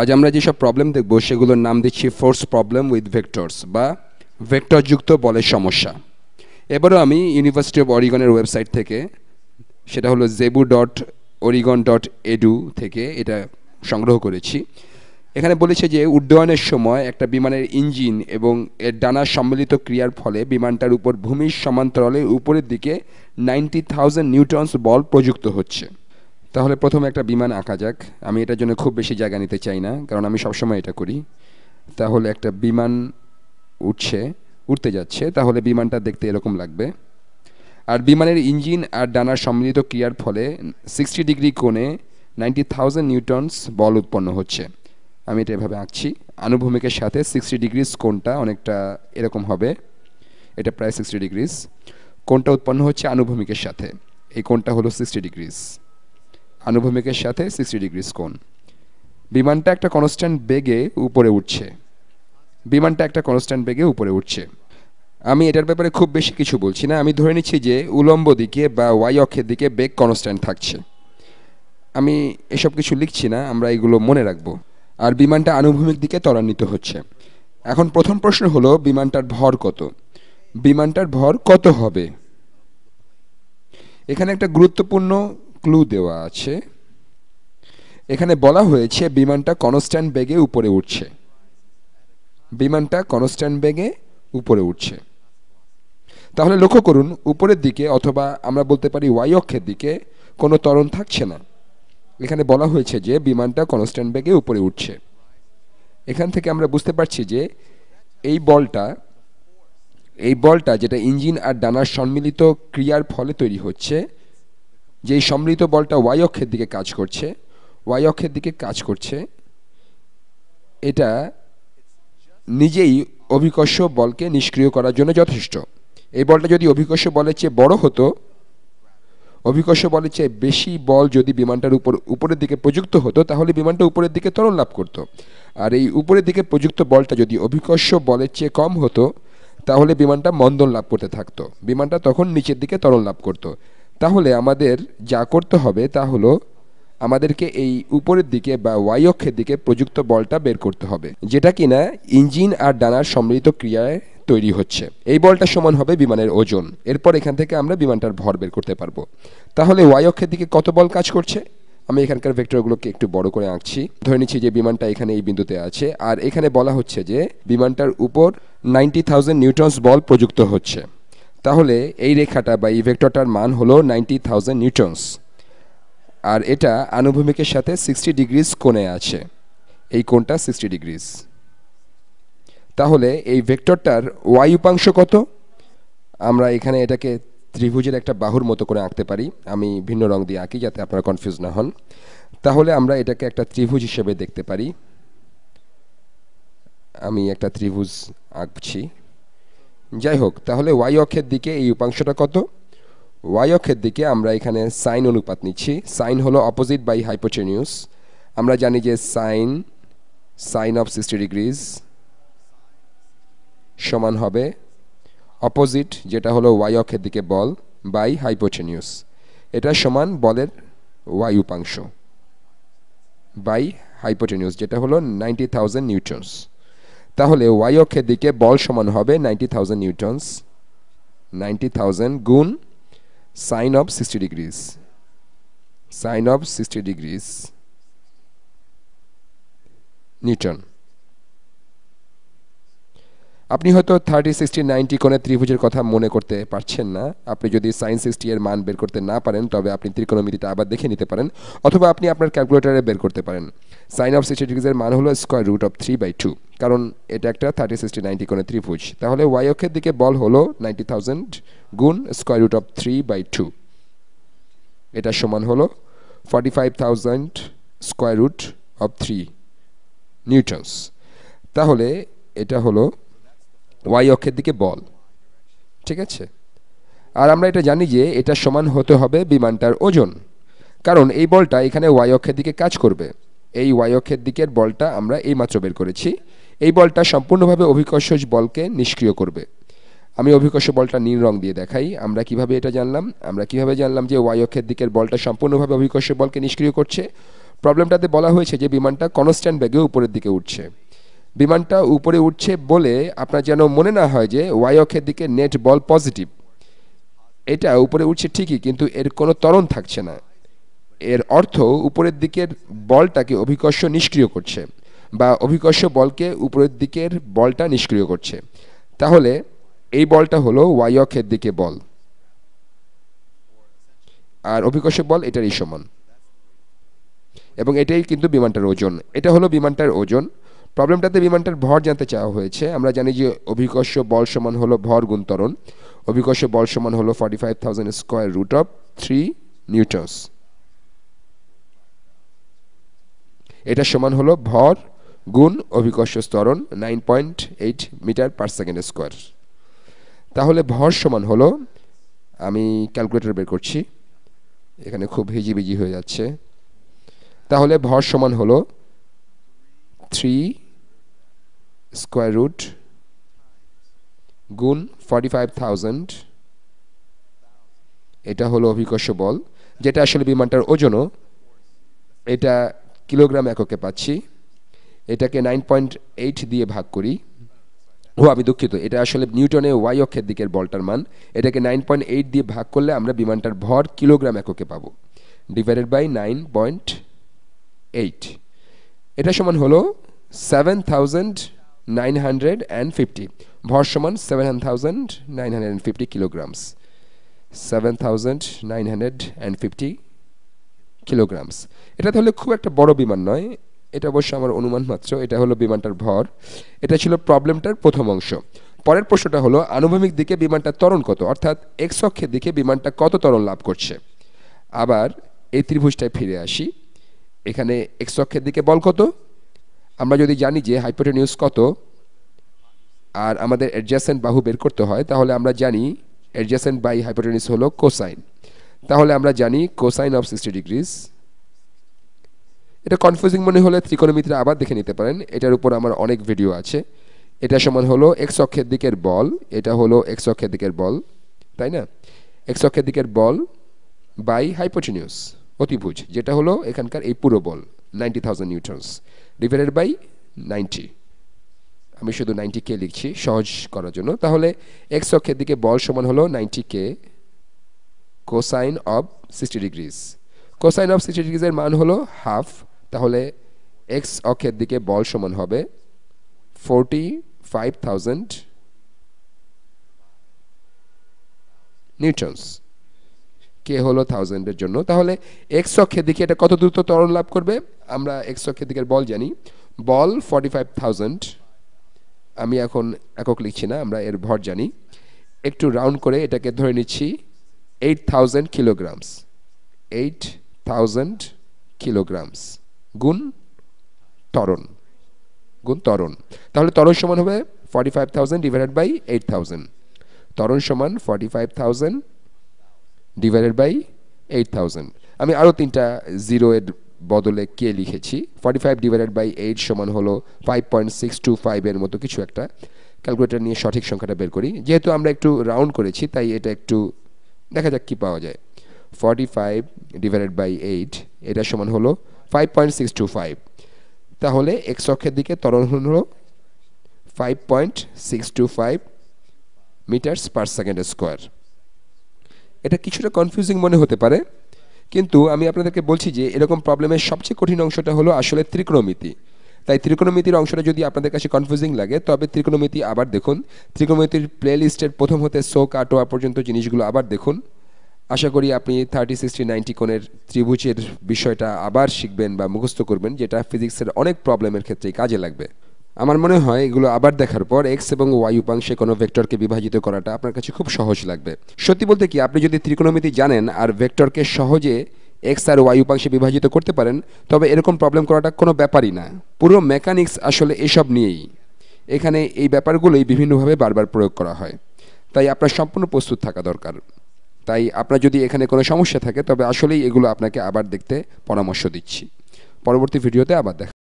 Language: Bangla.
আজ আমরা যেসব প্রবলেম দেখব সেগুলোর নাম দিচ্ছি ফোর্স প্রবলেম উইথ ভেক্টরস বা ভেক্টরযুক্ত বলের সমস্যা। এবারও আমি ইউনিভার্সিটি অফ অরিগনের ওয়েবসাইট থেকে, সেটা হলো zebu.oregon.edu থেকে এটা সংগ্রহ করেছি। এখানে বলেছে যে উড্ডয়নের সময় একটা বিমানের ইঞ্জিন এবং এর ডানা সম্মিলিত ক্রিয়ার ফলে বিমানটার উপর ভূমির সমান্তরালে উপরের দিকে 90,000 নিউটনস বল প্রযুক্ত হচ্ছে। তাহলে প্রথমে একটা বিমান আঁকা যাক। আমি এটার জন্য খুব বেশি জায়গা নিতে চাই না, কারণ আমি সবসময় এটা করি। তাহলে একটা বিমান উড়তে যাচ্ছে, তাহলে বিমানটা দেখতে এরকম লাগবে। আর বিমানের ইঞ্জিন আর ডানার সম্মিলিত ক্রিয়ার ফলে 60 ডিগ্রি কোণে 90,000 নিউটনস বল উৎপন্ন হচ্ছে। আমি এটা এভাবে আঁকছি। আনুভূমিকের সাথে 60 ডিগ্রিস কোণটা অনেকটা এরকম হবে, এটা প্রায় 60 ডিগ্রিস। কোণটা উৎপন্ন হচ্ছে আনুভূমিকের সাথে, এই কোণটা হলো 60 ডিগ্রিস। আনুভূমিকের সাথে 60 ডিগ্রিস কোণ। বিমানটা একটা কনস্ট্যান্ট বেগে উপরে উঠছে। আমি এটার ব্যাপারে খুব বেশি কিছু বলছি না, আমি ধরে নিচ্ছি যে উলম্ব দিকে বা ওয়াই অক্ষের দিকে বেগ কনস্ট্যান্ট থাকছে। আমি এসব কিছু লিখছি না, আমরা এগুলো মনে রাখবো। আর বিমানটা আনুভূমিক দিকে ত্বরান্বিত হচ্ছে। এখন প্রথম প্রশ্ন হলো বিমানটার ভর কত? বিমানটার ভর কত হবে? এখানে একটা গুরুত্বপূর্ণ ক্লু দেওয়া আছে। এখানে বলা হয়েছে বিমানটা কনস্ট্যান্ট বেগে উপরে উঠছে। তাহলে লক্ষ্য করুন, উপরের দিকে অথবা আমরা বলতে পারি ওয়াই অক্ষের দিকে কোনো ত্বরণ থাকছে না। এখানে বলা হয়েছে যে বিমানটা কনস্ট্যান্ট বেগে উপরে উঠছে। এখান থেকে আমরা বুঝতে পারছি যে এই বলটা যেটা ইঞ্জিন আর ডানার সম্মিলিত ক্রিয়ার ফলে তৈরি হচ্ছে, যেই সম্মিলিত বলটা ওয়াই অক্ষের দিকে কাজ করছে, এটা নিজেই অভিকর্ষ বলকে নিষ্ক্রিয় করার জন্য যথেষ্ট। এই বলটা যদি অভিকর্ষ বলের চেয়ে বড় হতো, অভিকর্ষ বলের চেয়ে বেশি বল যদি বিমানটার উপরের দিকে প্রযুক্ত হতো, তাহলে বিমানটা উপরের দিকে ত্বরণ লাভ করত। আর এই উপরের দিকে প্রযুক্ত বলটা যদি অভিকর্ষ বলের চেয়ে কম হতো, তাহলে বিমানটা মন্দন লাভ করতে থাকতো, বিমানটা তখন নিচের দিকে ত্বরণ লাভ করত। তাহলে আমাদের যা করতে হবে তা হলো আমাদেরকে এই উপরের দিকে বা ওয়াই অক্ষের দিকে প্রযুক্ত বলটা বের করতে হবে, যেটা কিনা ইঞ্জিন আর ডানার সম্মিলিত ক্রিয়ায় তৈরি হচ্ছে। এই বলটা সমান হবে বিমানের ওজন। এরপর এখান থেকে আমরা বিমানটার ভর বের করতে পারবো। তাহলে ওয়াই অক্ষের দিকে কত বল কাজ করছে? আমি এখানকার ভেক্টরগুলোকে একটু বড় করে আঁকছি। ধরে নিচ্ছি যে বিমানটা এখানে এই বিন্দুতে আছে, আর এখানে বলা হচ্ছে যে বিমানটার উপর 90,000 নিউটনস বল প্রযুক্ত হচ্ছে। তাহলে এই রেখাটা বা এই ভেক্টরটার মান হলো 90,000 নিউটনস, আর এটা আনুভূমিকের সাথে 60 ডিগ্রিস কোণে আছে। এই কোণটা 60 ডিগ্রিস। তাহলে এই ভেক্টরটার ওয়াই উপাংশ কত? আমরা এখানে এটাকে ত্রিভুজের একটা বাহুর মতো করে আঁকতে পারি। আমি ভিন্ন রং দিয়ে আঁকি যাতে আপনারা কনফিউজ না হন। তাহলে আমরা এটাকে একটা ত্রিভুজ হিসেবে দেখতে পারি। আমি একটা ত্রিভুজ আঁকছি। যাই হোক, তাহলে ওয়াই অক্ষের দিকে এই উপাংশটা কত? ওয়াই অক্ষের দিকে আমরা এখানে সাইন অনুপাত নিচ্ছি। সাইন হলো অপোজিট বাই হাইপোটেনিউস। আমরা জানি যে সাইন অফ 60 ডিগ্রিজ সমান হবে অপোজিট, যেটা হলো ওয়াই অক্ষের দিকে বল, বাই হাইপোটেনিউস। এটা সমান বলের ওয়াই উপাংশ বাই হাইপোটেনিউস, যেটা হলো 90,000 নিউটনস। তাহলে ওয়াই অক্ষের দিকে বল সমান হবে 90,000 নিউটনস, 90,000 গুণ সাইন অফ 60 ডিগ্রিজ নিউটন। আপনি হয়তো 30, 60, 90 কোণের ত্রিভুজের কথা মনে করতে পারছেন না। আপনি যদি সাইন 60 এর মান বের করতে না পারেন, তবে আপনি ত্রিকোণমিতিটা আবার দেখে নিতে পারেন, অথবা আপনি আপনার ক্যালকুলেটরে বের করতে পারেন। সাইন অফ 60 ডিগ্রিজের মান হলো √3/2, কারণ এটা একটা 30, 60, 90 কোণের ত্রিভুজ। তাহলে ওয়াই অক্ষের দিকে বল হলো 90,000 গুণ √3/2। এটা সমান হলো 45,000 √3 নিউটনস। তাহলে এটা হলো ওয়াই অক্ষের দিকে বল, ঠিক আছে। আর আমরা এটা জানি যে এটা সমান হতে হবে বিমানটার ওজন, কারণ এই বলটা এখানে ওয়াই অক্ষের দিকে কাজ করবে। এই ওয়াই অক্ষের দিকের বলটা আমরা এইমাত্র বের করেছি। এই বলটা সম্পূর্ণভাবে অভিকর্ষ বলকে নিষ্ক্রিয় করবে। আমি অভিকর্ষ বলটা নীল রং দিয়ে দেখাই। আমরা কিভাবে জানলাম যে ওয়াই অক্ষের দিকের বলটা সম্পূর্ণভাবে অভিকর্ষ বলকে নিষ্ক্রিয় করছে? প্রবলেমটাতে বলা হয়েছে যে বিমানটা কনস্ট্যান্ট বেগে উপরের দিকে উঠছে। বিমানটা উপরে উঠছে বলে আপনার যেন মনে না হয় যে ওয়াই অক্ষের দিকে নেট বল পজিটিভ। এটা উপরে উঠছে ঠিকই, কিন্তু এর কোনো ত্বরণ থাকছে না। এর অর্থ উপরের দিকের বলটাকে অভিকর্ষ নিষ্ক্রিয় করছে, বা অভিকর্ষ বলকে উপরের দিকের বলটা নিষ্ক্রিয় করছে। তাহলে এই বলটা হলো ওয়াই অক্ষের দিকে বল, আর অভিকর্ষ বল এটারই সমান, এবং এটাই কিন্তু বিমানটার ওজন। এটা হলো বিমানটার ওজন। প্রবলেমটাতে বিমানটার ভর জানতে চাওয়া হয়েছে। আমরা জানি যে অভিকর্ষ বল সমান হলো ভর গুণ ত্বরণ। অভিকর্ষ বল সমান হলো 45,000 স্কোয়ার রুট অফ 3 নিউটনস। এটা সমান হলো ভর গুণ অভিকর্ষ ত্বরণ 9.8 মিটার পার সেকেন্ড স্কোয়ার। তাহলে ভর সমান হলো, আমি ক্যালকুলেটর বের করছি, এখানে খুব হিজিবিজি হয়ে যাচ্ছে। তাহলে ভর সমান হলো 3 স্কোয়ার রুট গুণ 45,000, এটা হলো অভিকর্ষ বল, যেটা আসলে বিমানটার ওজনও। এটা কিলোগ্রাম এককে পাচ্ছি। এটাকে 9.8 দিয়ে ভাগ করি। আমি দুঃখিত, এটা আসলে নিউটনে ওয়াই অক্ষের দিকের বলটার মান। এটাকে 9.8 দিয়ে ভাগ করলে আমরা বিমানটার ভর কিলোগ্রাম এককে পাবো, ডিভাইডেড বাই 9.8। এটা সমান হলো 7,950। ভর সমান 7,950 কিলোগ্রামস। 7,950 কিলোগ্রামস। এটা তাহলে খুব একটা বড় বিমান নয়, এটা অবশ্য আমার অনুমান মাত্র। এটা হলো বিমানটার ভর। এটা ছিল প্রবলেমটার প্রথম অংশ। পরের প্রশ্নটা হলো আনুভূমিক দিকে বিমানটার ত্বরণ কত, অর্থাৎ এক্স অক্ষের দিকে বিমানটা কত ত্বরণ লাভ করছে। আবার এই ত্রিভুজটায় ফিরে আসি। এখানে এক্স অক্ষের দিকে বল কত, আমরা যদি জানি যে হাইপোটেনিউস কত আর আমাদের অ্যাডজাসেন্ট বাহু বের করতে হয়, তাহলে আমরা জানি অ্যাডজাসেন্ট বাই হাইপোটেনিউস হলো কোসাইন। তাহলে আমরা জানি কোসাইন অফ 60 ডিগ্রিজ। এটা কনফিউজিং মনে হলে ত্রিকোণমিতিটা আবার দেখে নিতে পারেন, এটার উপর আমার অনেক ভিডিও আছে। এটা সমান হলো এক্স অক্ষের দিকের বল, এটা হলো এক্স অক্ষের দিকের বল, তাই না? এক্স অক্ষের দিকের বল বাই হাইপোটেনিউস অতিভুজ, যেটা হলো এখানকার এই পুরো বল 90,000 নিউটনস, ডিভাইডেড বাই 90। আমি শুধু 90K লিখছি সহজ করার জন্য। তাহলে এক্স অক্ষের দিকে বল সমান হলো 90K cosine of 60 degrees. Cosine of 60 ডিগ্রিজের মান হলো হাফ। তাহলে এক্স অক্ষের দিকে বল সমান হবে 45,000 নিউটনস। কে হলো 1000 এর জন্য। তাহলে এক্স অক্ষের দিকে এটা কত দ্রুত ত্বরণ লাভ করবে, আমরা এক্স অক্ষের দিকের বল জানি, বল 45,000। আমি এখন একক লিখছি না, আমরা এর ভর জানি। একটু রাউন্ড করে এটাকে ধরে নিচ্ছি 8,000 কিলোগ্রামস। 8,000 কিলোগ্রামস গুণ ত্বরণ, গুণ ত্বরণ। তাহলে ত্বরণ সমান হবে 45,000 ডিভাইডেড বাই 8,000। ত্বরণ সমান 45,000 ডিভাইডেড বাই 8,000। আমি আরও 3টা জিরো এর বদলে কে লিখেছি। 45 ডিভাইডেড বাই 8 সমান হলো 5.625 এর মতো কিছু একটা। ক্যালকুলেটর নিয়ে সঠিক সংখ্যাটা বের করি। যেহেতু আমরা একটু রাউন্ড করেছি তাই এটা একটু দেখা যাক কি পাওয়া যায়। 45 ডিভাইডেড বাই 8 এটা সমান হলো 5.625। তাহলে এক্স অক্ষের দিকে ত্বরণ হলো 5.625 মিটারস পার সেকেন্ড স্কোয়ার। এটা কিছুটা কনফিউজিং মনে হতে পারে, কিন্তু আমি আপনাদেরকে বলছি যে এরকম প্রবলেমের সবচেয়ে কঠিন অংশটা হলো আসলে ত্রিকোণমিতি। তাই ত্রিকোণমিতির অংশটা যদি আপনাদের কাছে কনফিউজিং লাগে তবে ত্রিকোণমিতি আবার দেখুন। ত্রিকোণমিতির প্লেলিস্টের প্রথম হতে সো কাটোয়া পর্যন্ত জিনিসগুলো আবার দেখুন। আশা করি আপনি 30, 60, 90 কোণের ত্রিভুজের বিষয়টা আবার শিখবেন বা মুখস্থ করবেন, যেটা ফিজিক্সের অনেক প্রবলেমের ক্ষেত্রেই কাজে লাগবে। আমার মনে হয় এগুলো আবার দেখার পর এক্স এবং ওয়াই উপাংশে কোনো ভেক্টরকে বিভাজিত করাটা আপনার কাছে খুব সহজ লাগবে। সত্যি বলতে কি, আপনি যদি ত্রিকোণমিতি জানেন আর ভেক্টরকে সহজে এক্স আর ওয়াই উপাংশে বিভাজিত করতে পারেন, তবে এরকম প্রবলেম করাটা কোনো ব্যাপারই না। পুরো মেকানিক্স আসলে এসব নিয়েই। এখানে এই ব্যাপারগুলোই বিভিন্নভাবে বারবার প্রয়োগ করা হয়, তাই আপনার সম্পূর্ণ প্রস্তুত থাকা দরকার। তাই আপনার যদি এখানে কোনো সমস্যা থাকে তবে আসলেই এগুলো আপনাকে আবার দেখতে পরামর্শ দিচ্ছি। পরবর্তী ভিডিওতে আবার দেখা।